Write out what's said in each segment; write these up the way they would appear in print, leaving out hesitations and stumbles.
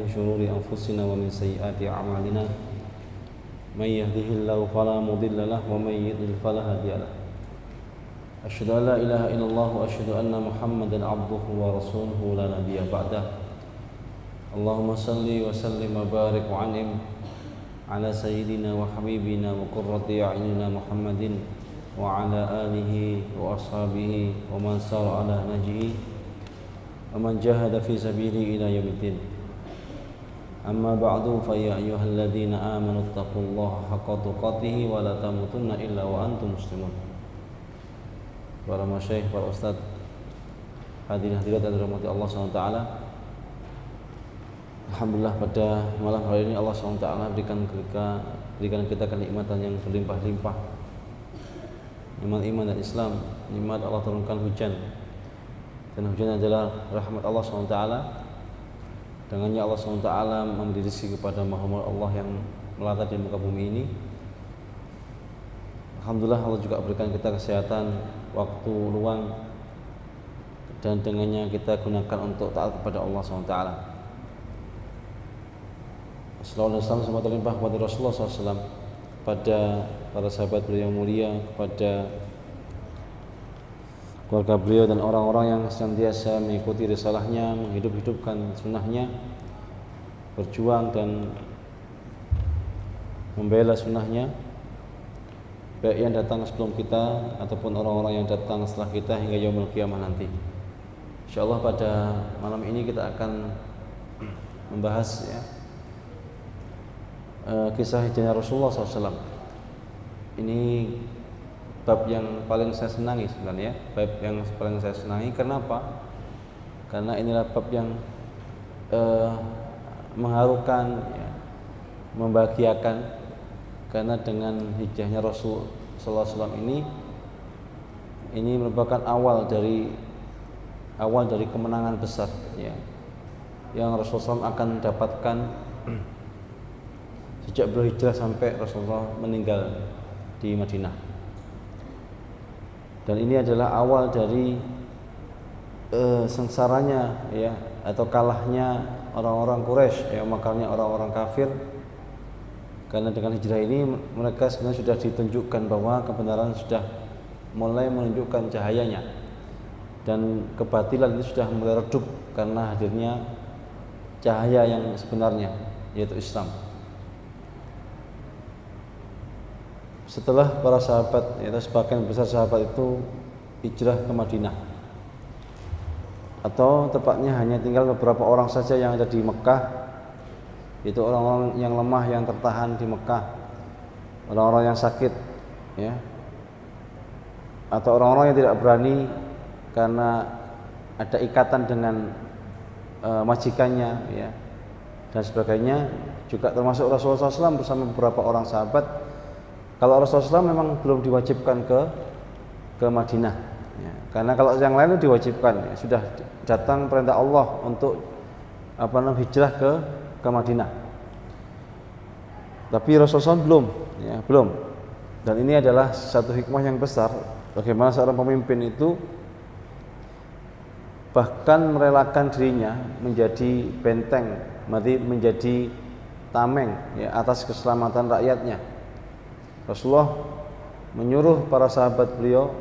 شرور أنفسنا ومن سيئات أعمالنا من يهده الله فلا مضل له ومن يضلل فلا هادي له أشهد أن لا إله إلا الله وأشهد أن محمدا عبده ورسوله لا نبي بعده اللهم صل وسلم وبارك وأنعم على سيدنا وحبيبنا وقرة أعيننا محمد وعلى آله وأصحابه ومن سار على نهجه ومن جاهد في سبيله إلى يوم الدين أما بعد فيا أيها الذين آمنوا اتقوا الله حق تقاته ولا تموتن إلا وأنتم مسلمون. Para masyayikh, para ustaz, hadirin hadirat yang dirahmati Allah SWT. Alhamdulillah pada malam hari ini Allah SWT berikan kita kenikmatan yang berlimpah-limpah, nikmat iman dan Islam, nikmat Allah turunkan hujan, dan hujan adalah rahmat Allah SWT. Dengannya Allah SWT memberi rezeki kepada makhluk Allah yang melata di muka bumi ini. Alhamdulillah Allah juga berikan kita kesehatan, waktu luang, dan dengannya kita gunakan untuk taat kepada Allah SWT. Sallallahu alaihi wasallam semua terlimpah kepada Rasulullah SAW, pada para sahabat beliau yang mulia, kepada keluarga beliau dan orang-orang yang senantiasa mengikuti risalahnya, menghidup-hidupkan sunnahnya, berjuang dan membela sunnahnya, baik yang datang sebelum kita ataupun orang-orang yang datang setelah kita hingga yaumul qiyamah nanti. InsyaAllah pada malam ini kita akan membahas kisah hijrahnya Rasulullah SAW. Ini bab yang paling saya senangi sebenarnya, bab yang paling saya senangi. Kenapa? Karena inilah bab yang mengharukan, membahagiakan. Karena dengan hijrahnya Rasul Sallallahu Alaihi Wasallam ini merupakan awal dari kemenangan besar, yang Rasulullah SAW akan dapatkan sejak berhijrah sampai Rasulullah meninggal di Madinah. Dan ini adalah awal dari sengsaranya atau kalahnya orang-orang Quraisy, makarnya orang-orang kafir. Karena dengan hijrah ini mereka sebenarnya sudah ditunjukkan bahwa kebenaran sudah mulai menunjukkan cahayanya, dan kebatilan itu sudah mulai redup karena hadirnya cahaya yang sebenarnya, yaitu Islam. Setelah para sahabat, yaitu sebagian besar sahabat itu hijrah ke Madinah, atau tepatnya hanya tinggal beberapa orang saja yang ada di Mekah, itu orang-orang yang lemah yang tertahan di Mekah, orang-orang yang sakit, atau orang-orang yang tidak berani karena ada ikatan dengan majikannya, dan sebagainya. Juga termasuk Rasulullah SAW bersama beberapa orang sahabat. Kalau Rasulullah SAW memang belum diwajibkan ke Madinah, karena kalau yang lain itu diwajibkan, sudah datang perintah Allah untuk hijrah ke Madinah. Tapi Rasulullah SAW belum. Dan ini adalah satu hikmah yang besar, bagaimana seorang pemimpin itu bahkan merelakan dirinya menjadi benteng, menjadi tameng atas keselamatan rakyatnya. Rasulullah menyuruh para sahabat beliau,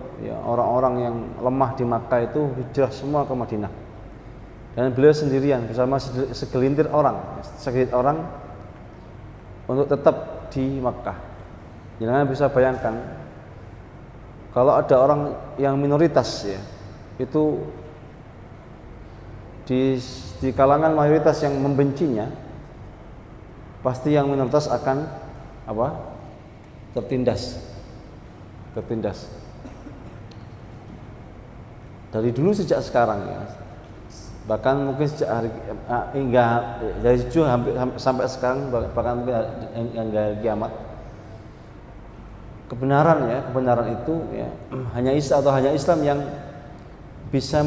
orang-orang yang lemah di Makkah itu hijrah semua ke Madinah. Dan beliau sendirian bersama segelintir orang untuk tetap di Makkah. Jangan bisa bayangkan kalau ada orang yang minoritas, itu di kalangan mayoritas yang membencinya, pasti yang minoritas akan tertindas. Dari dulu sejak sekarang, bahkan mungkin sejak hari hingga dari dulu hampir sampai sekarang, bahkan mungkin hingga kiamat, kebenaran itu hanya Islam yang bisa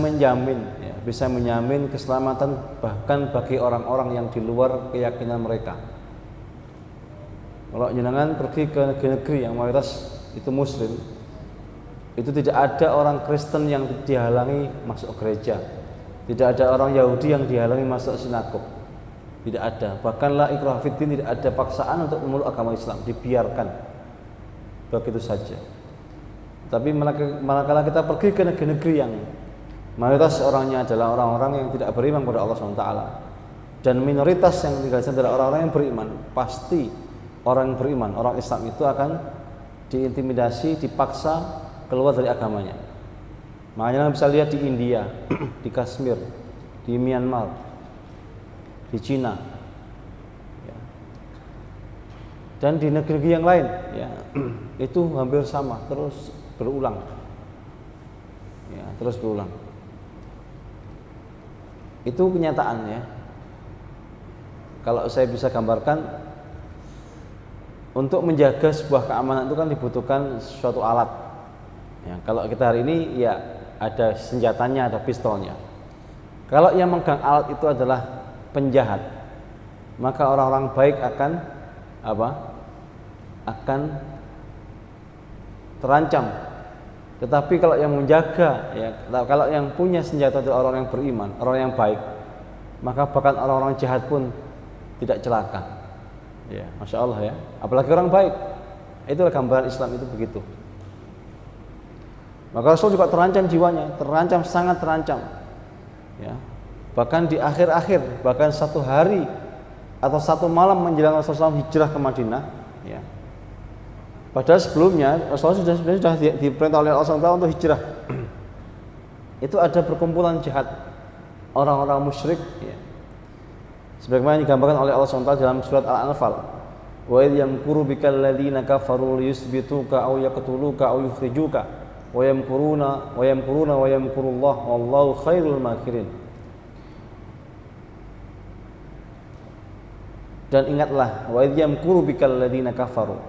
menjamin keselamatan bahkan bagi orang-orang yang di luar keyakinan mereka. Kalau jenengan pergi ke negeri-negeri yang mayoritas itu Muslim, itu tidak ada orang Kristen yang dihalangi masuk gereja, tidak ada orang Yahudi yang dihalangi masuk sinagog. Tidak ada. Bahkan la ikraha fiddin, tidak ada paksaan untuk memeluk agama Islam, dibiarkan begitu saja. Tapi manakala kita pergi ke negeri-negeri yang mayoritas orangnya adalah orang-orang yang tidak beriman kepada Allah SWT, dan minoritas yang tinggal di sana adalah orang-orang yang beriman, pasti orang yang beriman, orang Islam itu akan diintimidasi, dipaksa keluar dari agamanya. Makanya bisa lihat di India, di Kashmir, di Myanmar, di Cina, ya, dan di negeri-negeri yang lain, ya, itu hampir sama, terus berulang, ya, terus berulang. Itu kenyataan, ya. Kalau saya bisa gambarkan, untuk menjaga sebuah keamanan itu kan dibutuhkan suatu alat. Ya, kalau kita hari ini ya ada senjatanya, ada pistolnya. Kalau yang megang alat itu adalah penjahat, maka orang-orang baik akan apa? Akan terancam. Tetapi kalau yang menjaga, ya, kalau yang punya senjata adalah orang yang beriman, orang yang baik, maka bahkan orang-orang jahat pun tidak celaka. Ya, Masya Allah, ya. Apalagi orang baik. Itulah gambaran Islam itu begitu. Maka Rasul juga terancam jiwanya, terancam, sangat terancam. Ya. Bahkan di akhir-akhir, bahkan satu hari atau satu malam menjelang Rasulullah SAW hijrah ke Madinah, ya. Padahal sebelumnya Rasulullah sudah diperintah oleh Allah SWT untuk hijrah. Itu ada perkumpulan jahat, orang-orang musyrik, ya. Sebagaimana digambarkan oleh Allah SWT dalam surat Al-Anfal, wa idh yamkuru bikal ladzina kafaru liyuthbituka aw yaqtuluka aw yukhrijuka wa yamkuruna wa yamkurullah wallahu khairul makirin. Dan ingatlah, wa idh yamkuru bikal ladzina kafaru,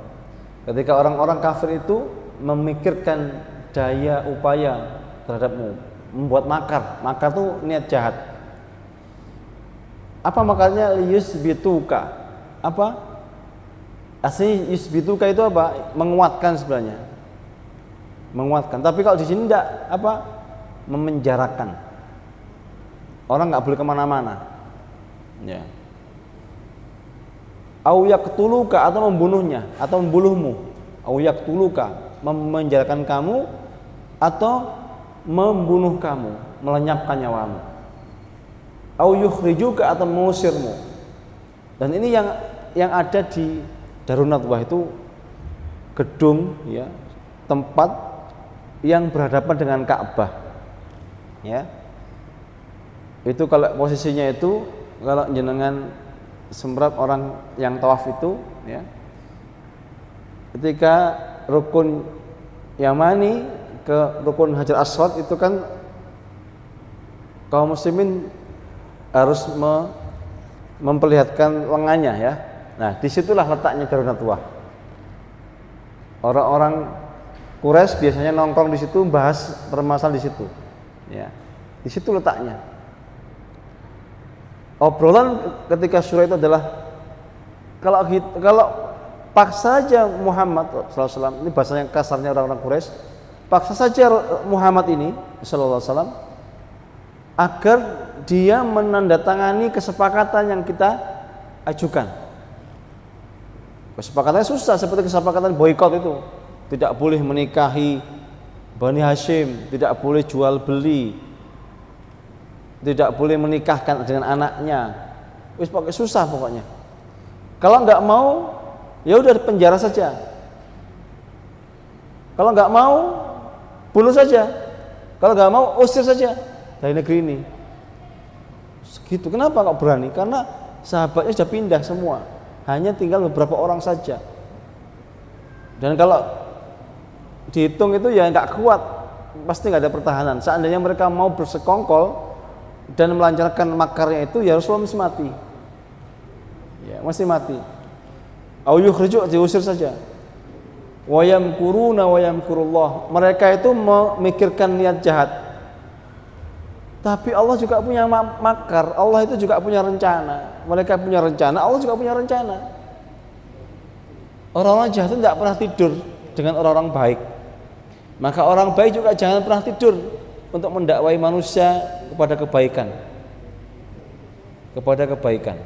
ketika orang-orang kafir itu memikirkan daya upaya terhadapmu, membuat makar. Makar itu niat jahat. Apa makarnya? Liyusbituka. Apa? Asli yusbituka itu apa? Menguatkan sebenarnya. Menguatkan. Tapi kalau di sini tidak, apa? Memenjarakan. Orang nggak boleh kemana-mana. Ya. Au yaqtuluka, atau membunuhnya, atau membunuhmu. Au yaqtuluka, memenjarakan kamu atau membunuh kamu, melenyapkan nyawamu. Au yukhrijuka, atau mengusirmu. Dan ini yang ada di Darun Nadwah itu gedung, ya, tempat yang berhadapan dengan Ka'bah, ya. Itu kalau posisinya itu, kalau jenengan semprot orang yang tawaf itu, ya, ketika rukun Yamani ke rukun Hajar Aswad itu kan kaum muslimin harus memperlihatkan lengannya, ya. Nah, disitulah letaknya Darun Nadwah. Orang-orang Quraisy biasanya nongkrong di situ, bahas permasalahan di situ, ya. Di situ letaknya. Obrolan ketika surah itu adalah kalau paksa saja Muhammad SAW, ini bahasanya kasarnya orang-orang Quraisy, paksa saja Muhammad ini SAW agar dia menandatangani kesepakatan yang kita ajukan. Kesepakatannya susah, seperti kesepakatan boikot itu. Tidak boleh menikahi Bani Hashim, tidak boleh jual beli, tidak boleh menikahkan dengan anaknya. Wis pakai susah pokoknya. Kalau nggak mau, ya udah penjara saja. Kalau nggak mau, bunuh saja. Kalau nggak mau, usir saja dari negeri ini. Segitu. Kenapa kok berani? Karena sahabatnya sudah pindah semua, hanya tinggal beberapa orang saja. Dan kalau dihitung itu ya nggak kuat, pasti nggak ada pertahanan. Seandainya mereka mau bersekongkol dan melancarkan makarnya itu, ya Rasulullah mesti mati. Ya, mesti mati. Au yukhriju, diusir saja. Wa yamkuruna wa yamkurullah. Mereka itu memikirkan niat jahat. Tapi Allah juga punya makar. Allah itu juga punya rencana. Mereka punya rencana, Allah juga punya rencana. Orang-orang jahat itu tidak pernah tidur dengan orang-orang baik. Maka orang baik juga jangan pernah tidur untuk mendakwai manusia kepada kebaikan. Kepada kebaikan.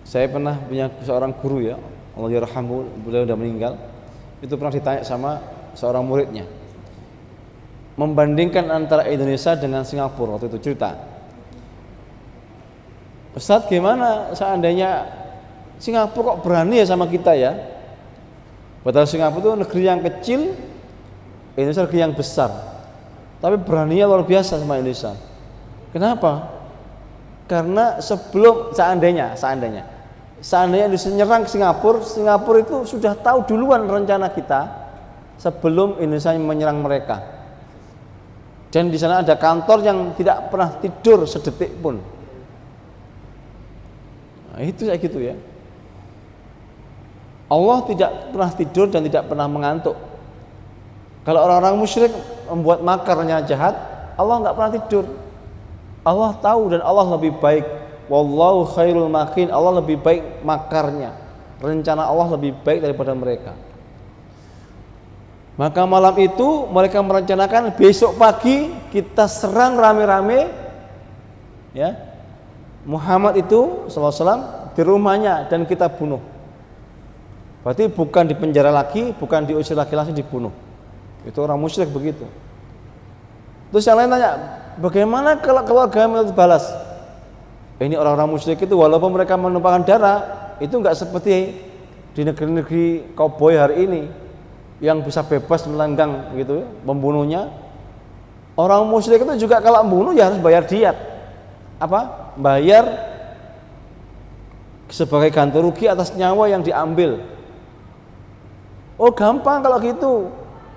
Saya pernah punya seorang guru ya, Allah yarhamhu, beliau sudah meninggal. Itu pernah ditanya sama seorang muridnya, membandingkan antara Indonesia dengan Singapura. Waktu itu cerita, Ustadz, gimana seandainya Singapura kok berani ya sama kita ya? Padahal Singapura itu negeri yang kecil, Indonesia negeri yang besar, tapi beraninya luar biasa sama Indonesia. Kenapa? Karena sebelum seandainya Indonesia nyerang Singapura, Singapura itu sudah tahu duluan rencana kita sebelum Indonesia menyerang mereka. Dan di sana ada kantor yang tidak pernah tidur sedetik pun. Nah, itu kayak gitu ya. Allah tidak pernah tidur dan tidak pernah mengantuk. Kalau orang-orang musyrik membuat makar rencana jahat, Allah nggak pernah tidur. Allah tahu dan Allah lebih baik. Wallahu khairul makin. Allah lebih baik makarnya. Rencana Allah lebih baik daripada mereka. Maka malam itu mereka merencanakan besok pagi kita serang rame-rame ya Muhammad itu SAW di rumahnya dan kita bunuh. Berarti bukan di penjara lagi, bukan diusir lagi, langsung dibunuh. Itu orang musyrik begitu. Terus yang lain tanya, bagaimana kalau keluarga minta balas? Ini orang-orang musyrik itu walaupun mereka menumpahkan darah, itu enggak seperti di negeri-negeri cowboy hari ini yang bisa bebas melenggang gitu, membunuhnya. Orang musyrik itu juga kalau membunuh ya harus bayar diat. Apa? Bayar sebagai ganti rugi atas nyawa yang diambil. Oh gampang kalau gitu,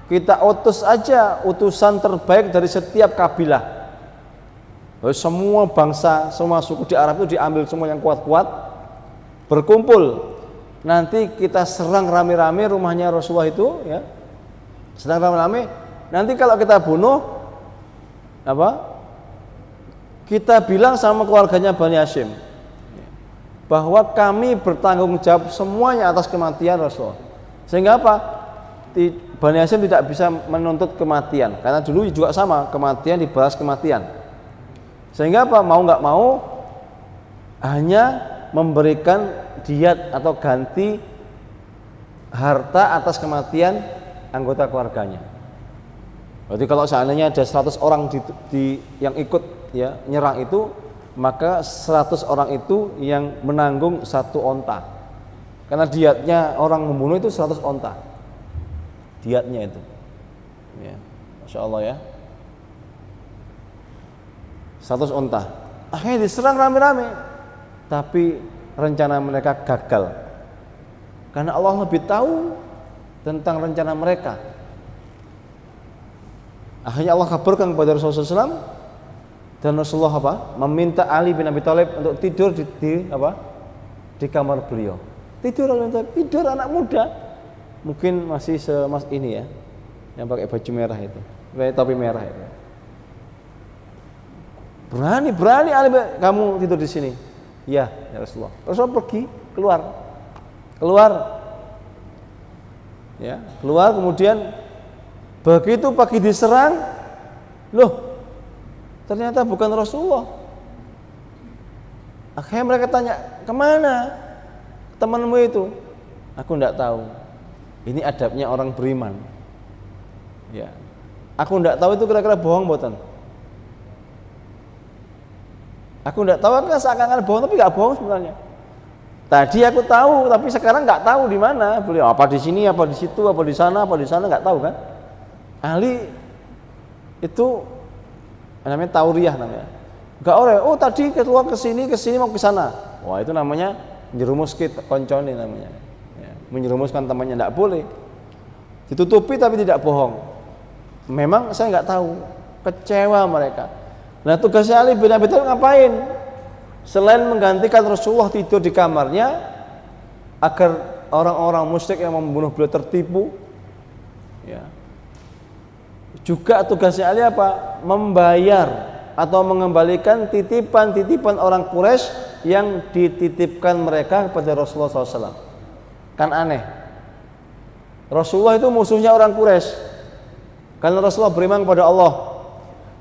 kita utus aja utusan terbaik dari setiap kabilah. Semua bangsa, semua suku di Arab itu diambil semua yang kuat-kuat, berkumpul. Nanti kita serang rame-rame rumahnya Rasulullah itu, ya. Serang rame-rame. Nanti kalau kita bunuh, apa? Kita bilang sama keluarganya Bani Hashim bahwa kami bertanggung jawab semuanya atas kematian Rasulullah. Sehingga apa? Bani Hashim tidak bisa menuntut kematian, karena dulu juga sama, kematian dibalas kematian. Sehingga apa? Mau nggak mau hanya memberikan diat atau ganti harta atas kematian anggota keluarganya. Berarti kalau seandainya ada 100 orang yang ikut ya nyerang itu, maka 100 orang itu yang menanggung 1 onta. Karena diatnya orang membunuh itu 100 onta. Diatnya itu. Ya, Masya Allah ya. 100 onta. Akhirnya diserang rame-rame. Tapi rencana mereka gagal. Karena Allah lebih tahu tentang rencana mereka. Akhirnya Allah kabarkan kepada Rasulullah SAW, dan Rasulullah apa? Meminta Ali bin Abi Thalib untuk tidur di kamar beliau. Tidur anak muda. Mungkin masih semas ini ya, yang pakai baju merah itu, pakai topi merah itu. Berani Ali, kamu tidur di sini. Ya Rasulullah. Rasulullah pergi keluar. Ya, keluar kemudian begitu pagi diserang, loh, ternyata bukan Rasulullah. Akhirnya mereka tanya, kemana temanmu itu? Aku tidak tahu. Ini adabnya orang beriman. Ya, aku tidak tahu itu kira-kira bohong buatan. Aku tidak tahu, kan seakan-akan bohong tapi nggak bohong sebenarnya. Tadi aku tahu, tapi sekarang nggak tahu di mana. Beliau apa di sini, apa di situ, apa di sana nggak tahu kan? Ali itu namanya tauriah namanya. Enggak oleh. Oh tadi keluar ke sini mau ke sana. Wah itu namanya menjerumus koncone namanya. Ya, menjerumuskan temannya, enggak boleh. Ditutupi tapi tidak bohong. Memang saya enggak tahu. Kecewa mereka. Nah tugasnya Ali bin Abi Thalib ngapain? Selain menggantikan Rasulullah tidur di kamarnya agar orang-orang musyrik yang membunuh beliau tertipu, ya. Juga tugasnya Ali apa? Membayar atau mengembalikan titipan-titipan orang Quraisy yang dititipkan mereka kepada Rasulullah SAW. Kan aneh. Rasulullah itu musuhnya orang Quraisy. Karena Rasulullah beriman kepada Allah.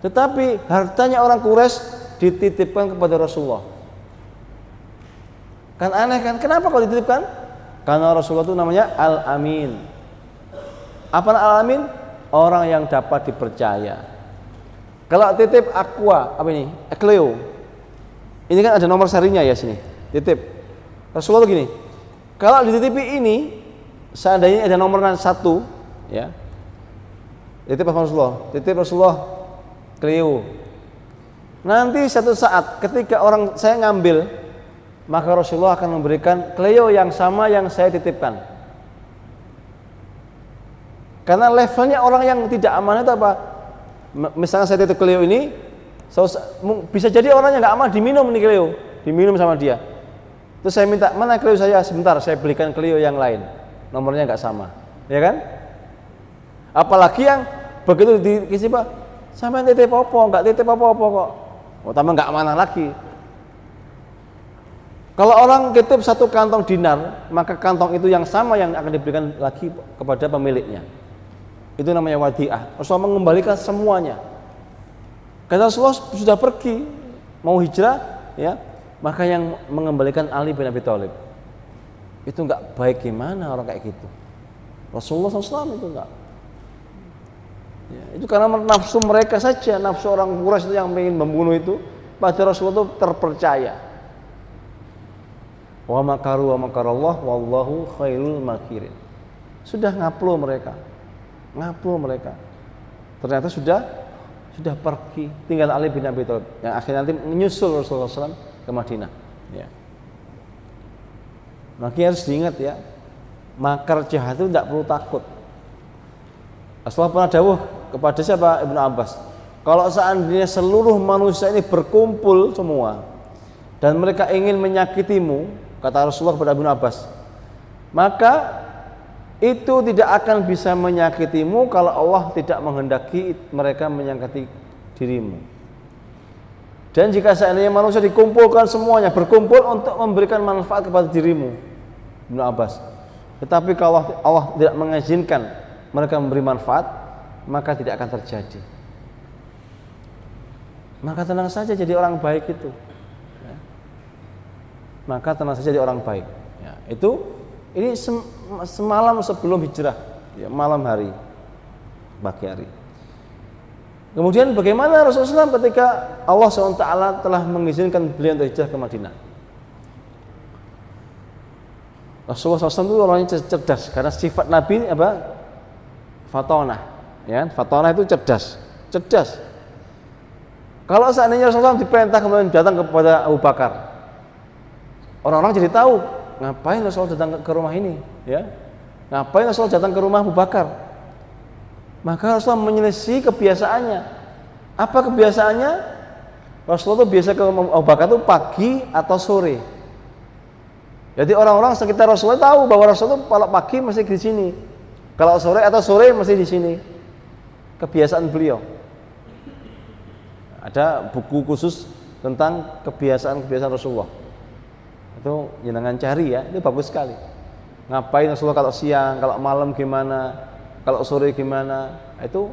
Tetapi hartanya orang Quraisy dititipkan kepada Rasulullah. Kan aneh kan? Kenapa kalau dititipkan? Karena Rasulullah itu namanya Al-Amin. Apa Al-Amin? Orang yang dapat dipercaya. Kalau titip Aqua, apa ini? Cleo. Ini kan ada nomor serinya ya sini. Titip. Rasulullah gini. Kalau dititipi ini, seandainya ada nomor 1, ya. Titip Rasulullah. Titip Rasulullah Cleo. Nanti satu saat ketika orang saya ngambil, maka Rasulullah akan memberikan Cleo yang sama yang saya titipkan. Karena levelnya orang yang tidak amanah itu apa? Misalnya saya titip Cleo ini, bisa jadi orangnya nggak aman, diminum nih Cleo, diminum sama dia. Terus saya minta, mana Cleo saya? Sebentar, saya belikan Cleo yang lain, nomornya nggak sama, ya kan? Apalagi yang begitu dikasih Pak, sampai titip apa? Nggak titip apa-apa kok. Oh, tambah nggak amanah lagi. Kalau orang titip 1 kantong dinar, maka kantong itu yang sama yang akan diberikan lagi kepada pemiliknya. Itu namanya wadi'ah. Rasulullah mengembalikan semuanya. Karena Rasulullah sudah pergi mau hijrah, ya, maka yang mengembalikan Ali bin Abi Thalib. Itu enggak baik gimana orang kayak gitu. Rasulullah SAW itu enggak. Ya, itu karena nafsu mereka saja, nafsu orang Quraisy itu yang ingin membunuh itu, pada Rasulullah itu terpercaya. Wa makaru wa makarallah wallahu khairul makirin. Sudah ngaplo mereka. Ternyata sudah pergi, tinggal Ali bin Abi Thalib yang akhirnya nanti menyusul Rasulullah SAW ke Madinah, ya. Makanya harus diingat ya, makar jahat itu tidak perlu takut. Rasulullah pernah dawuh kepada siapa? Ibnu Abbas, kalau seandainya seluruh manusia ini berkumpul semua dan mereka ingin menyakitimu, kata Rasulullah kepada Ibnu Abbas, maka itu tidak akan bisa menyakitimu kalau Allah tidak menghendaki mereka menyakiti dirimu. Dan jika seandainya manusia dikumpulkan semuanya, berkumpul untuk memberikan manfaat kepada dirimu, Ibnu Abbas, tetapi kalau Allah tidak mengizinkan mereka memberi manfaat, maka tidak akan terjadi. Maka tenang saja jadi orang baik itu, ya. Maka tenang saja jadi orang baik, ya. Ini semalam sebelum hijrah, ya, malam hari, pagi hari. Kemudian bagaimana Rasulullah SAW ketika Allah SWT telah mengizinkan beliau untuk hijrah ke Madinah? Rasulullah SAW itu orangnya cerdas, karena sifat Nabi apa? Fatonah, ya, fatonah itu cerdas. Kalau seandainya Rasulullah SAW diperintah kemudian datang kepada Abu Bakar, orang-orang jadi tahu ngapain Rasulullah datang ke rumah ini, ya? Ngapain Rasulullah datang ke rumah Abu Bakar? Maka Rasulullah menyelisih kebiasaannya. Apa kebiasaannya? Rasulullah itu biasa ke Abu Bakar itu pagi atau sore. Jadi orang-orang sekitar Rasulullah tahu bahwa Rasulullah itu kalau pagi masih di sini, kalau sore atau sore masih di sini. Kebiasaan beliau. Ada buku khusus tentang kebiasaan-kebiasaan Rasulullah. Itu jenengan cari ya, itu bagus sekali. Ngapain Rasulullah kalau siang, kalau malam gimana, kalau sore gimana, itu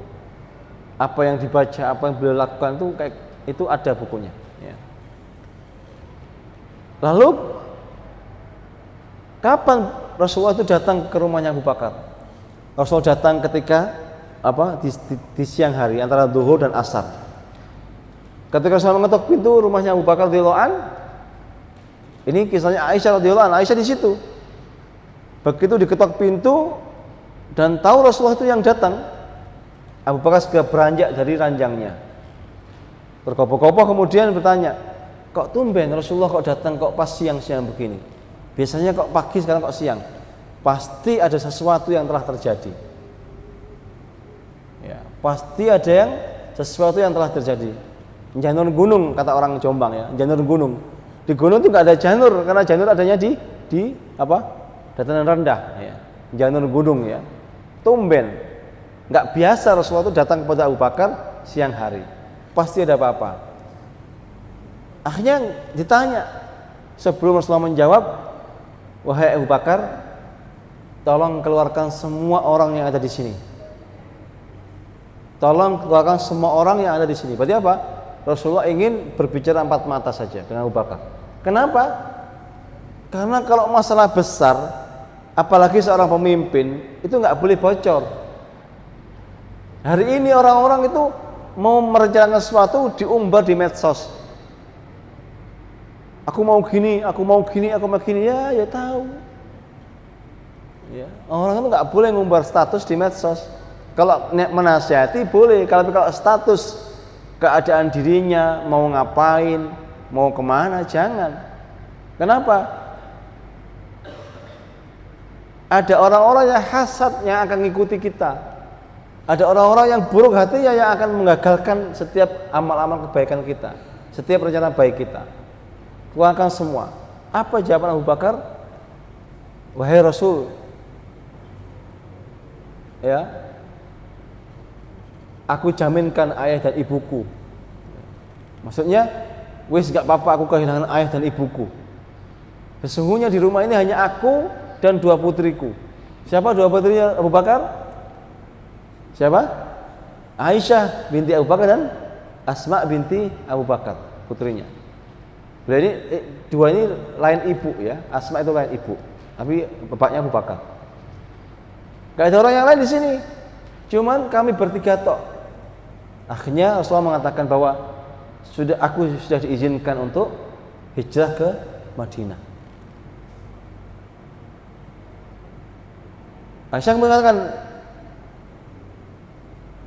apa yang dibaca, apa yang beliau lakukan itu kayak itu ada bukunya, ya. Lalu kapan Rasulullah itu datang ke rumahnya Abu Bakar? Rasulullah datang ketika apa? Di siang hari antara zuhur dan asar. Ketika Rasulullah mengetuk pintu rumahnya Abu Bakar radhiyallahu an, ini kisahnya Aisyah radhiyallahu an, Aisyah di situ. Begitu diketok pintu dan tahu Rasulullah itu yang datang, Abu Bakar segera beranjak dari ranjangnya. Berkopoh-kopoh kemudian bertanya, kok tumben Rasulullah kok datang kok pas siang-siang begini? Biasanya kok pagi, sekarang kok siang? Pasti ada sesuatu yang telah terjadi. Ya, pasti ada sesuatu yang telah terjadi. Janur gunung kata orang Jombang ya, janur gunung. Di gunung itu nggak ada janur, karena janur adanya di apa? Dataran rendah. Ya. Janur gunung ya. Tumben, nggak biasa Rasulullah itu datang kepada Abu Bakar siang hari. Pasti ada apa-apa. Akhirnya ditanya, sebelum Rasulullah menjawab, wahai Abu Bakar, tolong keluarkan semua orang yang ada di sini. Tolong keluarkan semua orang yang ada di sini. Berarti apa? Rasulullah ingin berbicara empat mata saja dengan Abu Bakar. Kenapa? Karena kalau masalah besar, apalagi seorang pemimpin, itu nggak boleh bocor. Hari ini orang-orang itu mau merencanakan sesuatu diumbar di medsos. Aku mau gini, aku mau gini, aku mau gini, ya tahu. Ya, orang itu nggak boleh ngumbar status di medsos. Kalau menasihati boleh, kalau status keadaan dirinya, mau ngapain, mau kemana, jangan. Kenapa? Ada orang-orang yang hasad yang akan mengikuti kita. Ada orang-orang yang buruk hatinya yang akan menggagalkan setiap amal-amal kebaikan kita, setiap rencana baik kita. Tuangkan semua. Apa jawaban Abu Bakar? Wahai Rasul, ya, aku jaminkan ayah dan ibuku. Maksudnya, wis gak apa-apa aku kehilangan ayah dan ibuku. Sesungguhnya di rumah ini hanya aku dan 2 putriku. Siapa 2 putrinya Abu Bakar? Siapa? Aisyah binti Abu Bakar dan Asma binti Abu Bakar, putrinya. Beliau ini 2 ini lain ibu ya. Asma itu lain ibu, tapi bapaknya Abu Bakar. Gak ada orang yang lain di sini. Cuman kami bertiga tok. Akhirnya Rasulullah mengatakan bahwa aku sudah diizinkan untuk hijrah ke Madinah. Aisyah mengatakan,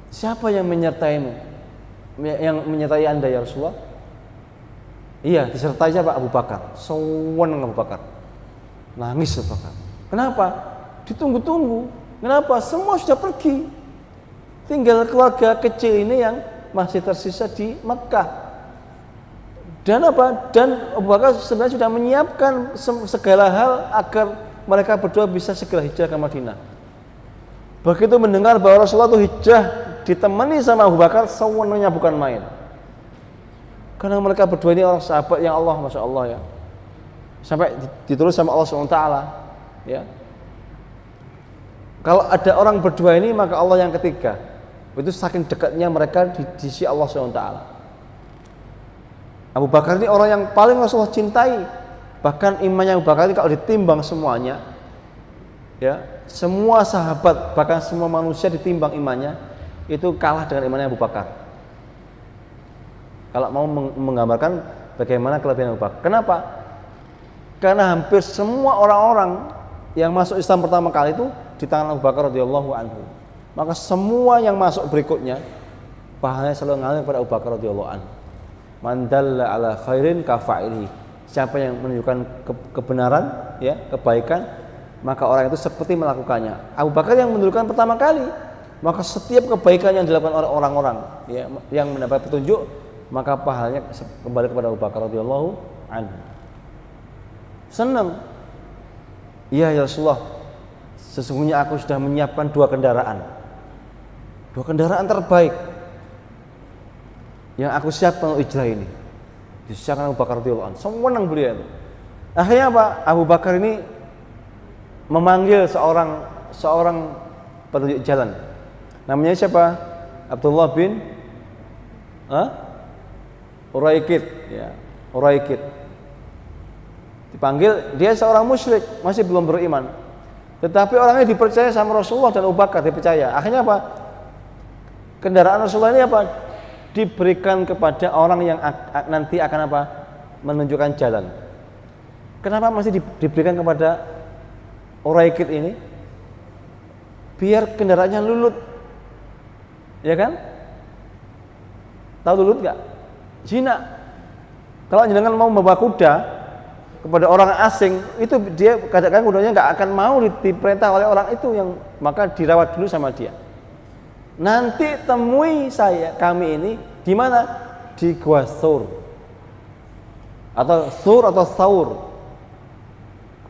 siapa yang menyertaimu? Yang menyertai Anda ya Rasulullah? Iya, disertai siapa? Abu Bakar. Sowan Abu Bakar. Nangis Abu Bakar. Kenapa? Ditunggu-tunggu. Kenapa? Semua sudah pergi. Tinggal keluarga kecil ini yang masih tersisa di Mekah. Dan apa? Dan Abu Bakar sebenarnya sudah menyiapkan segala hal agar mereka berdua bisa segera hijrah ke Madinah. Begitu mendengar bahwa Rasulullah itu hijrah ditemani sama Abu Bakar, semuanya bukan main. Karena mereka berdua ini orang sahabat yang Allah, Masya Allah ya. Sampai ditulis sama Allah SWT ya. Kalau ada orang berdua ini, maka Allah yang ketiga. Itu saking dekatnya mereka di sisi Allah SWT. Abu Bakar ini orang yang paling Rasulullah cintai. Bahkan imannya Abu Bakar ini kalau ditimbang semuanya, ya, semua sahabat, bahkan semua manusia ditimbang imannya, itu kalah dengan imannya Abu Bakar. Kalau mau menggambarkan bagaimana kelebihan Abu Bakar. Kenapa? Karena hampir semua orang-orang yang masuk Islam pertama kali itu di tangan Abu Bakar radhiyallahu anhu. Maka semua yang masuk berikutnya pahalanya selalu ngalir kepada Abu Bakar radhiyallahu anhu. Man dalla ala khairin kafa'ilihi. Siapa yang menunjukkan kebenaran, ya, kebaikan, maka orang itu seperti melakukannya. Abu Bakar yang menunjukkan pertama kali, maka setiap kebaikan yang dilakukan oleh orang-orang, ya, yang mendapat petunjuk, maka pahalanya kembali kepada Abu Bakar radhiyallahu anhu. Senang. Iya ya Rasulullah, sesungguhnya aku sudah menyiapkan 2 kendaraan. 2 kendaraan terbaik yang aku siapkan untuk hijrah ini. Disiapkan Abu Bakar radhiyallahu anhu. Senang beliau itu. Akhirnya apa? Abu Bakar ini memanggil seorang petunjuk jalan. Namanya siapa? Abdullah bin Uraikid, ya, Uraikid. Dipanggil, dia seorang musyrik, masih belum beriman. Tetapi orangnya dipercaya sama Rasulullah dan Abu Bakar, dipercaya. Akhirnya apa? Kendaraan Rasulullah ini apa? Diberikan kepada orang yang nanti akan apa? Menunjukkan jalan. Kenapa masih diberikan kepada Uraikid ini? Biar kendaraannya lulut. Ya kan? Tahu lulut enggak? Jinak. Kalau jenengan mau membawa kuda kepada orang asing, itu dia kadang-kadang kudanya nggak akan mau diperintah oleh orang itu, yang maka dirawat dulu sama dia. Nanti temui kami ini di mana? Di Gua Thawr. Atau Thur atau Thawr.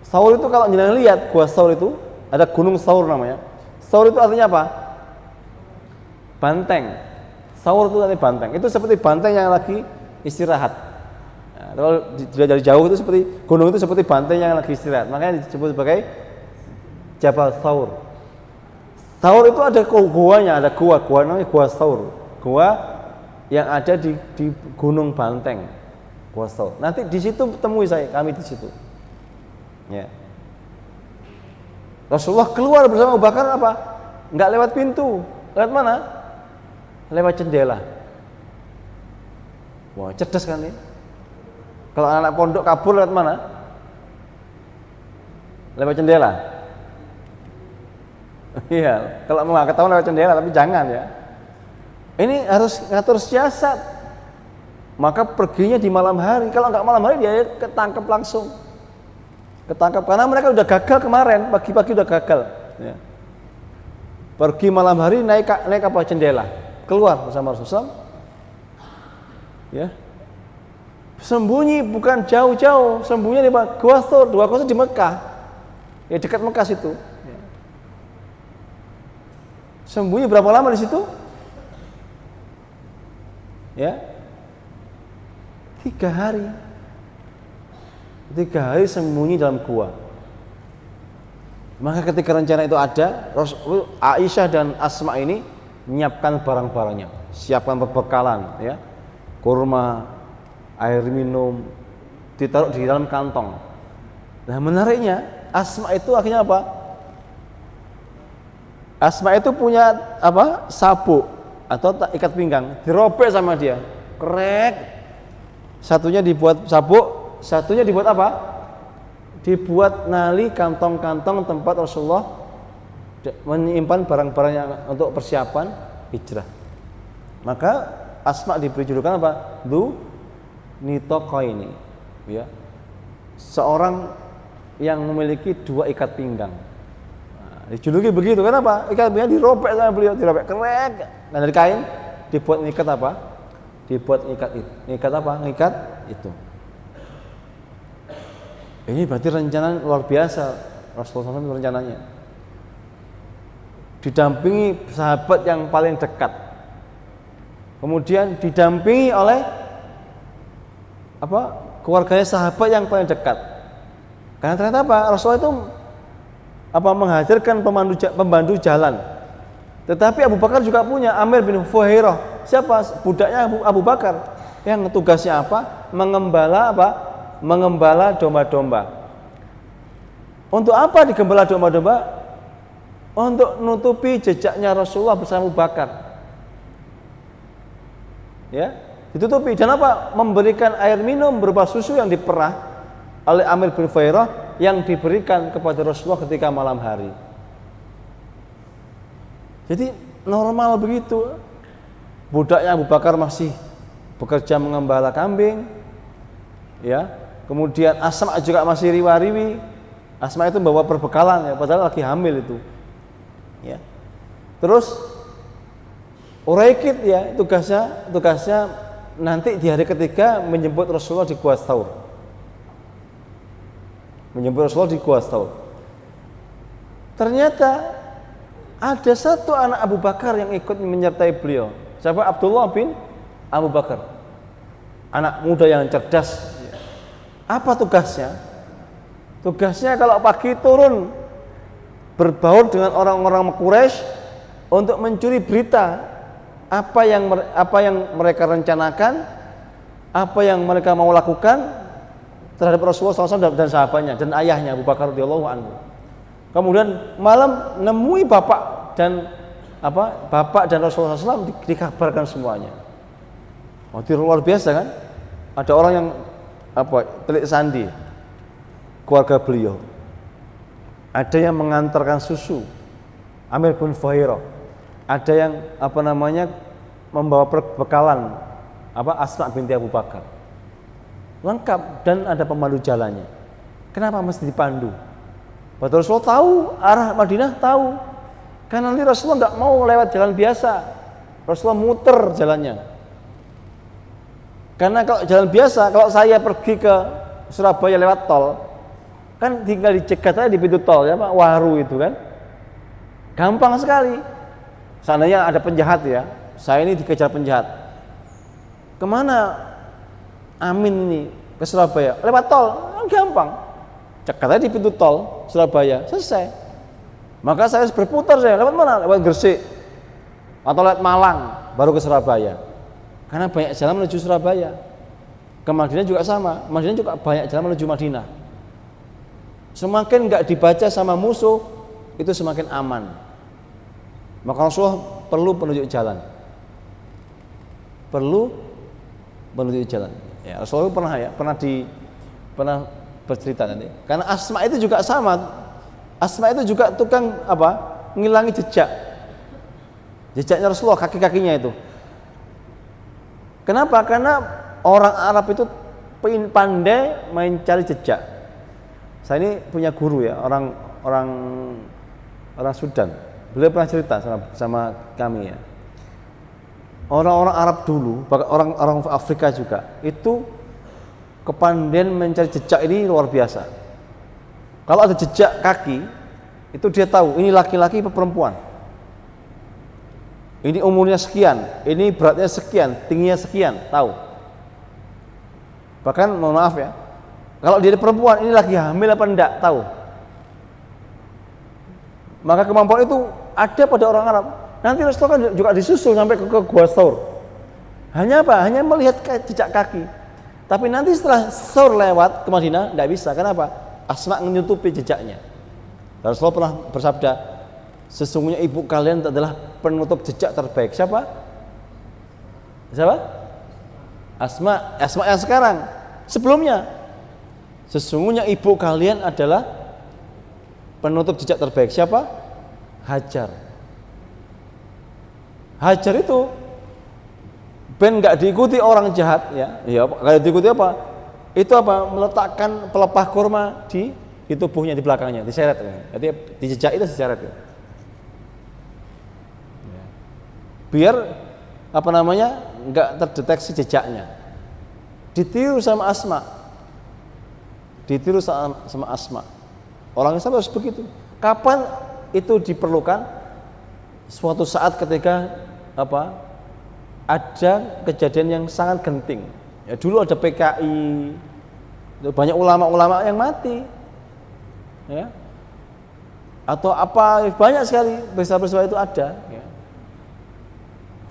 Thawr itu kalau jenengan lihat Gua Thawr itu ada gunung Thawr namanya. Thawr itu artinya apa? Banteng. Thawr itu artinya banteng. Itu seperti banteng yang lagi istirahat. Nah, kalau dilihat dari jauh itu seperti gunung, itu seperti banteng yang lagi istirahat. Makanya disebut sebagai Jabal Thawr. Thawr itu ada guanya, ada gua namanya Gua Thawr. Gua yang ada di Gunung Banteng. Gua Thawr. Nanti di situ temui kami di situ. Ya. Rasulullah keluar bersama Abu Bakar apa? Enggak lewat pintu. Lewat mana? Lewat jendela. Wah, cerdas kan ini? Kalau anak pondok kabur lewat mana? Lewat jendela. Iya, kalau mau ketahuan lewat jendela, tapi jangan ya. Ini harus ngatur siasat. Maka perginya di malam hari. Kalau nggak malam hari dia ketangkep langsung. Ketangkep karena mereka udah gagal kemarin, pagi-pagi udah gagal. Ya. Pergi malam hari naik apa jendela, keluar bersama Rasulullah. Ya. Sembunyi bukan jauh-jauh, sembunyi di Gua Thur di Mekah. Ya dekat Mekah situ. Ya. Sembunyi berapa lama di situ? Ya. 3 hari. 3 hari sembunyi dalam gua. Maka ketika rencana itu ada, Aisyah dan Asma ini menyiapkan barang-barangnya, siapkan perbekalan, ya, kurma, air minum, ditaruh di dalam kantong. Nah menariknya, Asma itu akhirnya apa? Asma itu punya apa? Sabuk atau ikat pinggang, dirobek sama dia, krek. Satunya dibuat sabuk, satunya dibuat apa? Dibuat nali kantong-kantong tempat Rasulullah menyimpan barang-barang yang untuk persiapan hijrah. Maka Asma diberi julukan apa? Dzu nitaqaini, ya. Seorang yang memiliki 2 ikat pinggang. Nah, dijuluki begitu. Kenapa? Ikat pinggang dirobek sama beliau, dirobek krek. Nah, dari kain dibuat ikat apa? Dibuat ikat apa? Ikat itu. Ini berarti rencana luar biasa Rasulullah SAW rencananya. Didampingi sahabat yang paling dekat. Kemudian didampingi oleh apa? Keluarganya sahabat yang paling dekat. Karena ternyata apa? Rasulullah itu apa? Menghadirkan pembantu jalan. Tetapi Abu Bakar juga punya Amir bin Fuhairah. Siapa? Budaknya Abu Bakar. Yang tugasnya apa? Mengembala apa? Mengembala domba-domba. Untuk apa digembala domba-domba? Untuk nutupi jejaknya Rasulullah bersama Abu Bakar. Ya, ditutupi. Dan apa? Memberikan air minum berupa susu yang diperah oleh Amir bin Fuhairah yang diberikan kepada Rasulullah ketika malam hari. Jadi normal begitu. Budaknya Abu Bakar masih bekerja mengembala kambing. Ya. Kemudian Asma juga masih riwa-riwi. Asma itu bawa perbekalan ya, padahal lagi hamil itu. Ya. Terus Uraikid ya, tugasnya nanti di hari ketiga menjemput Rasulullah di Gua Thur. Menjemput Rasulullah di Gua Thur. Ternyata ada satu anak Abu Bakar yang ikut menyertai beliau. Siapa? Abdullah bin Abu Bakar. Anak muda yang cerdas. Apa tugasnya? Tugasnya kalau pagi turun berbaur dengan orang-orang Quraisy untuk mencuri berita apa yang mereka rencanakan, apa yang mereka mau lakukan terhadap Rasulullah SAW dan sahabatnya dan ayahnya Abu Bakar radhiyallahu anhu. Kemudian malam nemui bapak dan Rasulullah SAW dikabarkan semuanya. Itu luar biasa kan? Ada orang yang telik sandi keluarga beliau. Ada yang mengantarkan susu, Amir bin Fuhairah. Ada yang membawa perbekalan Asma binti Abu Bakar. Lengkap dan ada pemandu jalannya. Kenapa mesti dipandu? Padahal Rasulullah tahu arah Madinah, tahu. Karena nanti Rasulullah nggak mau lewat jalan biasa. Rasulullah muter jalannya. Karena kalau jalan biasa, kalau saya pergi ke Surabaya lewat tol, kan tinggal dicegat aja di pintu tol ya Pak, Waru itu kan. Gampang sekali. Seandainya ada penjahat ya, saya ini dikejar penjahat. Kemana Amin ini? Ke Surabaya. Lewat tol, kan gampang. Cegat aja di pintu tol Surabaya, selesai. Maka saya berputar saya, lewat mana? Lewat Gresik. Atau lewat Malang, baru ke Surabaya. Karena banyak jalan menuju Surabaya. Ke Madinah juga sama. Madinah juga banyak jalan menuju Madinah. Semakin nggak dibaca sama musuh, itu semakin aman. Maka Rasulullah perlu penunjuk jalan. Perlu penunjuk jalan. Ya, Rasulullah pernah bercerita nanti. Karena Asma itu juga sama. Asma itu juga tukang ngilangi jejak. Jejaknya Rasulullah, kaki-kakinya itu. Kenapa? Karena orang Arab itu pandai mencari jejak. Saya ini punya guru ya, orang Sudan. Beliau pernah cerita sama kami ya. Orang-orang Arab dulu, bahkan orang Afrika juga, itu kepandaian mencari jejak ini luar biasa. Kalau ada jejak kaki, itu dia tahu ini laki-laki atau perempuan. Ini umurnya sekian, ini beratnya sekian, tingginya sekian, tahu. Bahkan mohon maaf ya, kalau dia perempuan ini lagi hamil apa enggak, tahu. Maka kemampuan itu ada pada orang Arab. Nanti Rasulullah kan juga disusul sampai ke Gua Thaur. Hanya apa? Hanya melihat jejak kaki. Tapi nanti setelah Thaur lewat ke Madinah, enggak bisa. Kenapa? Asma menutupi jejaknya. Rasulullah pernah bersabda, sesungguhnya ibu kalian adalah penutup jejak terbaik. Siapa? Asma yang sekarang. Sebelumnya, sesungguhnya ibu kalian adalah penutup jejak terbaik. Siapa? Hajar. Hajar itu ben nggak diikuti orang jahat ya. Ya, kalau diikuti apa? Itu meletakkan pelepah kurma di tubuhnya, di belakangnya, diseret. Jadi di jejak itu diseret. Ya. Biar nggak terdeteksi jejaknya. Ditiru sama Asma. Orang Islam harus begitu. Kapan itu diperlukan? Suatu saat ketika ada kejadian yang sangat genting. Ya, dulu ada PKI, banyak ulama-ulama yang mati. Ya. Atau banyak sekali peristiwa-peristiwa itu ada. Ya.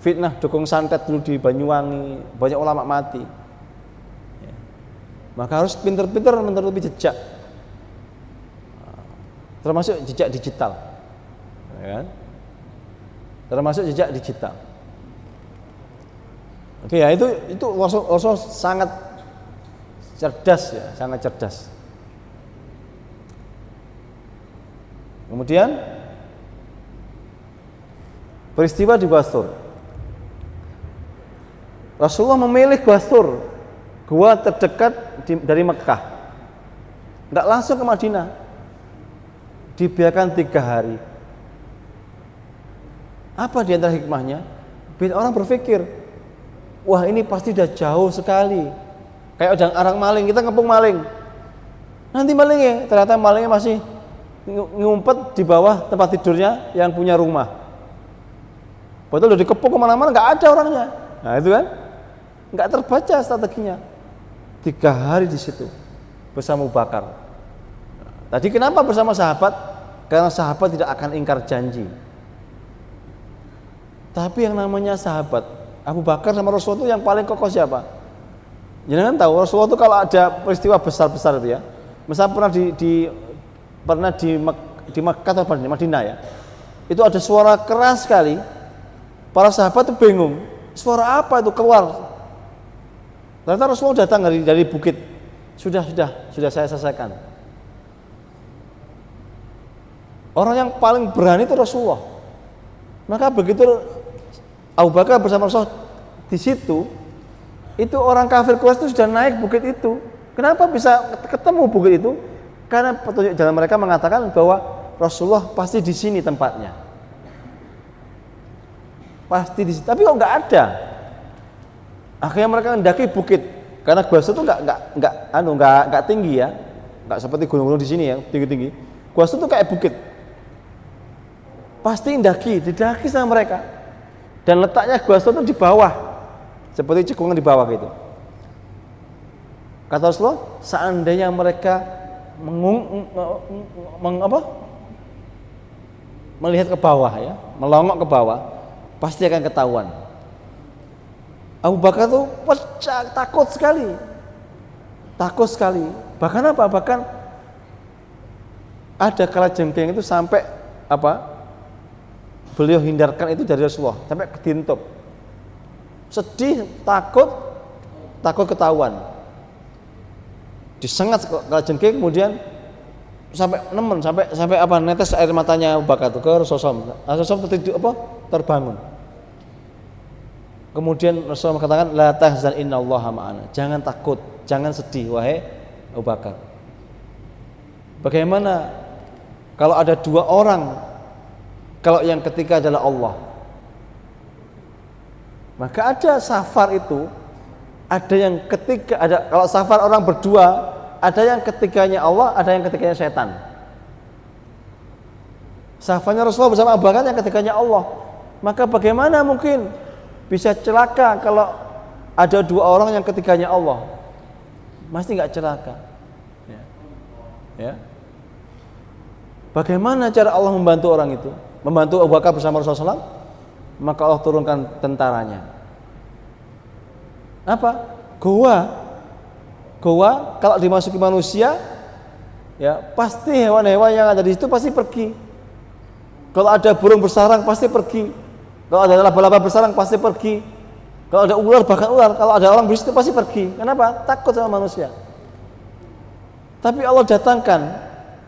Fitnah dukung santet dulu di Banyuwangi, banyak ulama mati. Ya. Maka harus pintar-pintar menutupi jejak, termasuk jejak digital, ya kan? Termasuk jejak digital. Oke ya, itu Rasul sangat cerdas ya, sangat cerdas. Kemudian peristiwa di Gua Thaur. Rasulullah memilih Gua Thaur, gua terdekat dari Mekah. Enggak langsung ke Madinah. Dibiarkan 3 hari. Apa di antara hikmahnya? Biar orang berpikir, wah ini pasti udah jauh sekali. Kayak orang maling, kita ngepung maling. Nanti malingnya, ternyata malingnya masih ngumpet di bawah tempat tidurnya yang punya rumah. Betul udah dikepung kemana-mana, nggak ada orangnya. Nah itu kan, nggak terbaca strateginya. 3 hari di situ bersama Abu Bakar. Tadi kenapa bersama sahabat? Karena sahabat tidak akan ingkar janji. Tapi yang namanya sahabat, Abu Bakar sama Rasulullah itu yang paling kokoh siapa? Jangan tahu Rasulullah itu kalau ada peristiwa besar-besar itu ya. Misalnya pernah di Makkah atau di Madinah ya. Itu ada suara keras sekali. Para sahabat itu bingung. Suara apa itu keluar? Ternyata Rasulullah datang dari bukit. Sudah saya selesaikan. Orang yang paling berani itu Rasulullah. Maka begitu Abu Bakar bersama Rasulullah di situ, itu orang kafir Quraisy itu sudah naik bukit itu. Kenapa bisa ketemu bukit itu? Karena petunjuk jalan mereka mengatakan bahwa Rasulullah pasti di sini tempatnya. Pasti di sini. Tapi kok nggak ada. Akhirnya mereka mendaki bukit. Karena Gua Thaur itu nggak tinggi ya, nggak seperti gunung-gunung di sini ya tinggi-tinggi. Gua Thaur itu kayak bukit. Pasti didaki sama mereka. Dan letaknya Gua Thaur itu di bawah, seperti cekungan di bawah gitu. Kata Rasulullah, seandainya mereka melihat ke bawah ya, melongok ke bawah, pasti akan ketahuan. Abu Bakar tuh pecah, takut sekali. Bahkan apa? Bahkan ada kalajengking itu sampai apa? Beliau hindarkan itu dari Rasulullah sampai kedintup. Sedih, takut ketahuan. Disengat kalajengking, kemudian sampai nemen, sampai apa? Netes air matanya Abu Bakar ke Rasulullah. Rasulullah terbangun. Kemudian Rasulullah mengatakan, la tahzan innallaha ma'ana. Jangan takut, jangan sedih wahai Abu Bakar. Bagaimana kalau ada dua orang, kalau yang ketiga adalah Allah? Maka ada safar itu, ada yang ketiga, ada kalau safar orang berdua, ada yang ketiganya Allah, ada yang ketiganya setan. Safarnya Rasulullah bersama Abu Bakar, yang ketiganya Allah. Maka bagaimana mungkin bisa celaka kalau ada dua orang yang ketiganya Allah? Pasti nggak celaka. Ya. Bagaimana cara Allah membantu orang itu? Membantu Abu Bakar bersama Rasulullah SAW? Maka Allah turunkan tentaranya. Apa? Goa kalau dimasuki manusia, ya pasti hewan-hewan yang ada di situ pasti pergi. Kalau ada burung bersarang pasti pergi. Kalau ada laba-laba bersarang pasti pergi. Kalau ada ular, bahkan ular, kalau ada orang di situ pasti pergi. Kenapa? Takut sama manusia. Tapi Allah datangkan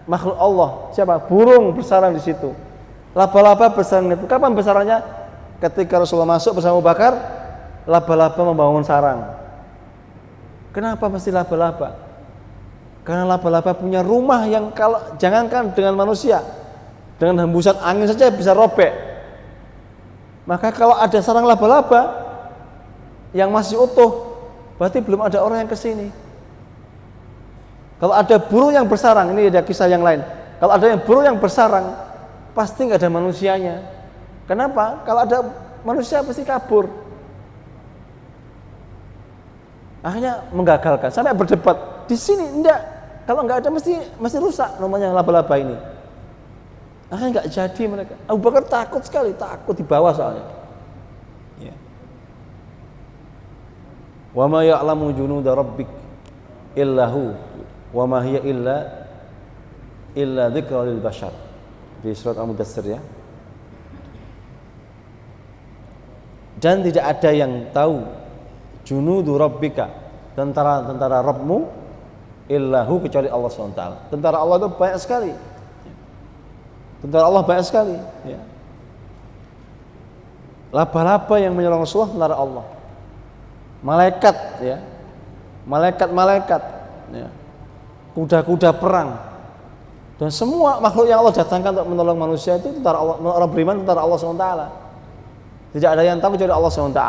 makhluk Allah, siapa? Burung bersarang di situ. Laba-laba bersarang itu. Kapan bersarangnya? Ketika Rasulullah masuk bersama Abu Bakar, laba-laba membangun sarang. Kenapa mesti laba-laba? Karena laba-laba punya rumah yang kalau jangankan dengan manusia, dengan hembusan angin saja bisa robek. Maka kalau ada sarang laba-laba yang masih utuh, berarti belum ada orang yang kesini. Kalau ada burung yang bersarang, ini ada kisah yang lain. Kalau ada yang burung yang bersarang, pasti nggak ada manusianya. Kenapa? Kalau ada manusia pasti kabur. Akhirnya menggagalkan, sampai berdebat. Di sini enggak, kalau nggak ada mesti rusak namanya laba-laba ini. Akhirnya nggak jadi mereka. Abu Bakar takut sekali, takut di bawah soalnya. Ya. Wa ma ya'lamu junuda rabbik illahu wa ma hiya illa dzikra lil bashar. Di surat Al-Mudatsir ya. Dan tidak ada yang tahu junudu rabbika, tentara Rabbmu, illahu, kecuali Allah SWT. Tentara Allah itu banyak sekali. Tentara Allah banyak sekali. Ya. Laba-laba yang menyerang Rasulullah tentara Allah. Malaikat, ya, malaikat, ya. Kuda-kuda perang, dan semua makhluk yang Allah datangkan untuk menolong manusia itu tentara Allah, orang beriman tentara Allah SWT. Tidak ada yang tahu kecuali Allah SWT.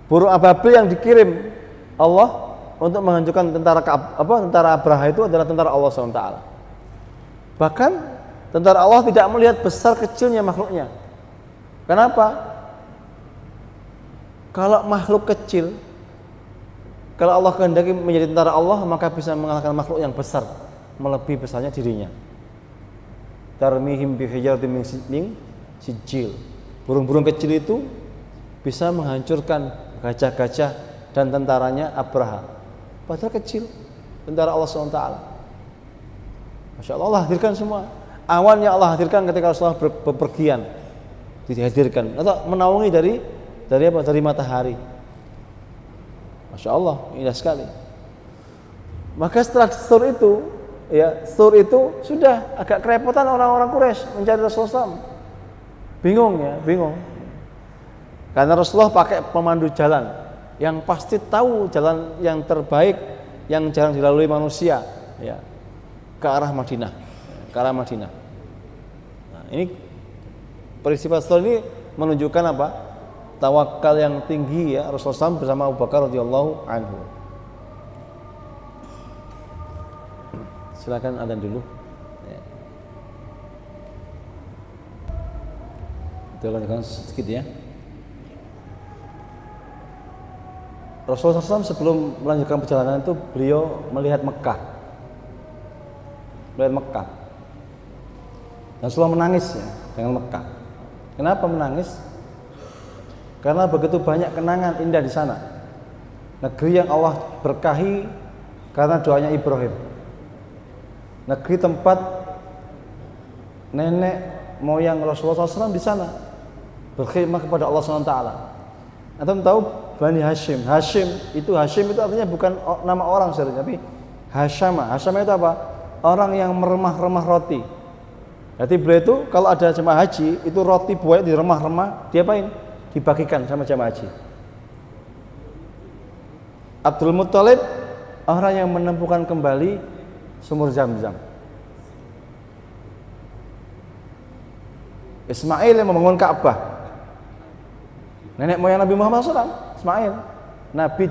Burung ababil yang dikirim Allah untuk menghancurkan tentara Abraha itu adalah tentara Allah SWT. Bahkan tentara Allah tidak melihat besar kecilnya makhluknya. Kenapa? Kalau makhluk kecil, kalau Allah kehendaki menjadi tentara Allah, maka bisa mengalahkan makhluk yang besar, melebihi besarnya dirinya. Tarmihim bihijaratin min sijil. Burung-burung kecil itu bisa menghancurkan gajah-gajah dan tentaranya Abraha. Padahal kecil, tentara Allah SWT. Masya Allah, Allah hadirkan semua. Awan yang Allah hadirkan ketika Rasulullah bepergian, dihadirkan atau menaungi dari matahari. Masya Allah, indah sekali. Maka setelah sur itu sudah agak kerepotan orang-orang Quraisy mencari Rasulullah SAW. Bingung. Karena Rasulullah pakai pemandu jalan yang pasti tahu jalan yang terbaik yang jarang dilalui manusia, ya, ke arah Madinah. Nah, ini peristiwa ini menunjukkan apa? Tawakal yang tinggi ya Rasulullah SAW bersama Abu Bakar radhiyallahu anhu. Silakan adzan dulu. Ya. Kita lanjutkan sedikit ya. Rasulullah SAW sebelum melanjutkan perjalanan itu beliau melihat Mekah. Dan Rasulullah menangis ya dengan Mekah. Kenapa menangis? Karena begitu banyak kenangan indah di sana. Negeri yang Allah berkahi karena doanya Ibrahim. Negeri tempat nenek moyang Rasulullah SAW di sana berkhidmat kepada Allah SWT. Antum tahu Bani Hashim. Hashim itu artinya bukan nama orang sebenarnya, tapi Hashama. Hashama itu apa? Orang yang meremah-remah roti. Jadi beliau itu kalau ada jemaah haji itu roti buaya di remah-remah diapain? Dibagikan sama jemaah haji. Abdul Muttalib orang yang menemukan kembali sumur Zam-Zam. Ismail yang membangun Ka'bah. Nenek moyang Nabi Muhammad SAW, Ismail. Nabi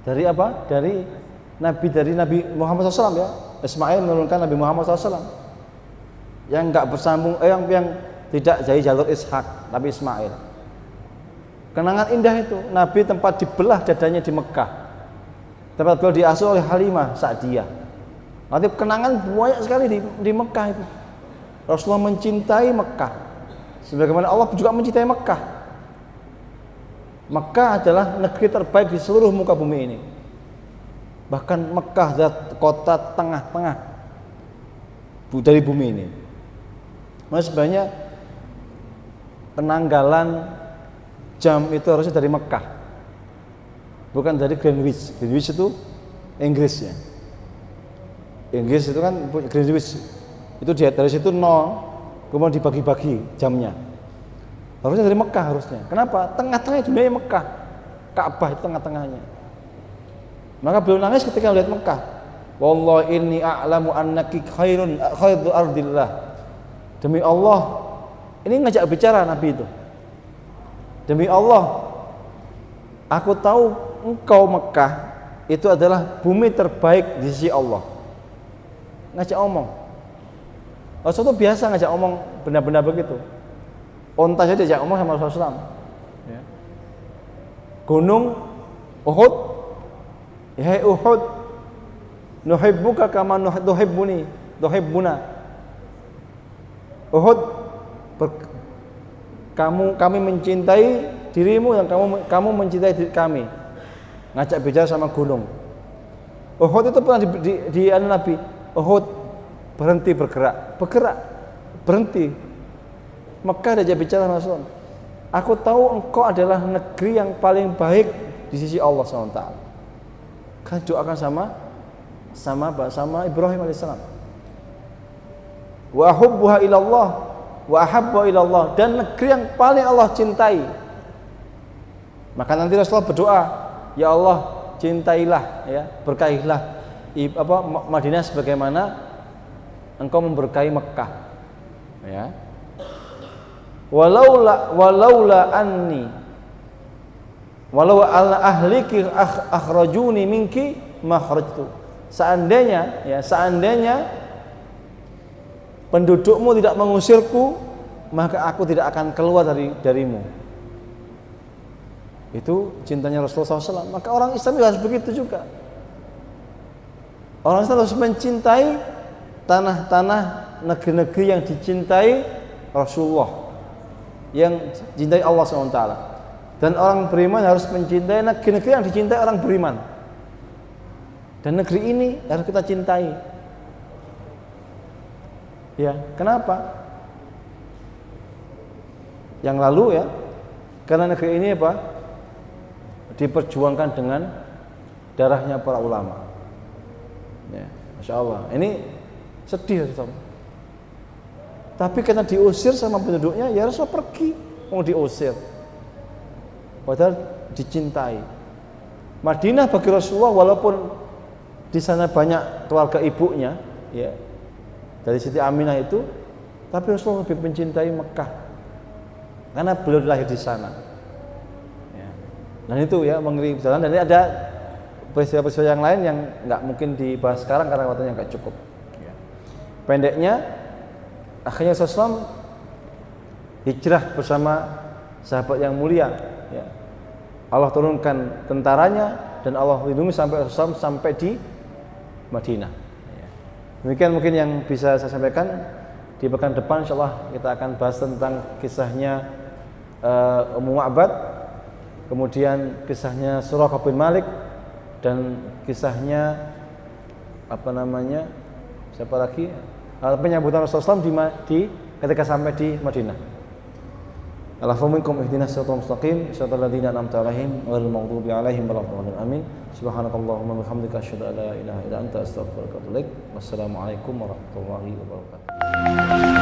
dari apa? Dari Nabi Muhammad SAW ya. Ismail menurunkan Nabi Muhammad SAW. Yang enggak bersambung, yang tidak jadi jalur Ishak, Nabi Ismail. Kenangan indah itu. Nabi tempat dibelah dadanya di Mekah. Tempat beliau diasuh oleh Halimah Sa'diyah. Nanti kenangan banyak sekali di Mekah itu. Rasulullah mencintai Mekah. Sebagaimana Allah juga mencintai Mekah. Mekah adalah negeri terbaik di seluruh muka bumi ini. Bahkan Mekah adalah kota tengah-tengah dari bumi ini. Mas sebenarnya penanggalan jam itu harusnya dari Mekah, bukan dari Greenwich. Greenwich itu Inggris ya. Inggris itu kan Greenwich. Itu dari situ 0, kemudian dibagi-bagi jamnya. Harusnya dari Mekah harusnya. Kenapa? Tengah-tengah dunia Mekah. Ka'bah itu tengah-tengahnya. Maka beliau nangis ketika melihat Mekah. Wallahi inni a'lamu annaki khairu ardillah. Demi Allah, ini ngajak bicara Nabi itu. Demi Allah, aku tahu engkau Mekah itu adalah bumi terbaik di sisi Allah. Ngajak omong. Rasul itu biasa ngajak omong benda-benda begitu. Onta saja diajak omong sama Rasulullah SAW. Ya. Gunung Uhud, hai Uhud, nuhibbuka kama tuhibbuna. Uhud, kami mencintai dirimu yang kamu mencintai kami. Ngajak bicara sama gunung. Uhud itu pernah di Nabi. Uhud berhenti bergerak, berhenti. Mekah diajak bicara sama Rasulullah. Aku tahu engkau adalah negeri yang paling baik di sisi Allah SWT. Kan doakan sama Ibrahim alaihissalam. Wa hubbuha ilallah wa ahabba ilallah, dan negeri yang paling Allah cintai. Maka nanti Rasulullah berdoa, ya Allah cintailah ya, berkahilah Madinah sebagaimana engkau memberkahi Mekah. Ya. Walaula anni walau ala ahliki akhrajuni minki makhrajtu. Seandainya pendudukmu tidak mengusirku, maka aku tidak akan keluar darimu. Itu cintanya Rasulullah SAW. Maka orang Islam harus begitu juga. Orang Islam harus mencintai tanah-tanah negeri-negeri yang dicintai Rasulullah, yang dicintai Allah SWT. Dan orang beriman harus mencintai negeri-negeri yang dicintai orang beriman. Dan negeri ini harus kita cintai. Ya, kenapa? Yang lalu ya, karena negeri ini apa? Diperjuangkan dengan darahnya para ulama. Ya, Masya Allah. Ini sedih, teman. Tapi karena diusir sama penduduknya, ya harus pergi. Mau diusir, padahal dicintai. Madinah bagi Rasulullah, walaupun di sana banyak keluarga ibunya, ya, dari Siti Aminah itu, tapi Rasulullah lebih mencintai Mekah karena beliau lahir di sana. Ya. Dan itu ya mengirim jalan. Dan ini ada peristiwa-peristiwa yang lain yang nggak mungkin dibahas sekarang karena waktunya nggak cukup. Ya. Pendeknya, akhirnya Rasulullah hijrah bersama sahabat yang mulia. Ya. Allah turunkan tentaranya dan Allah lindungi sampai Rasulullah sampai di Madinah. Demikian mungkin yang bisa saya sampaikan. Di pekan depan insyaallah kita akan bahas tentang kisahnya Ummu Ma'bad, kemudian kisahnya Suraqah bin Malik, dan kisahnya siapa lagi? penyambutan Rasulullah SAW ketika sampai di Madinah. Alafu minkum ihdinas siratal mustaqim siratal ladzina an'amta 'alaihim ghairil maghdubi 'alaihim waladdallin. Amin. Subhanakallahumma wa bihamdika asyhadu an la ilaha illa anta astaghfiruka wa atubu ilaik. Wassalamualaikum warahmatullahi wabarakatuh.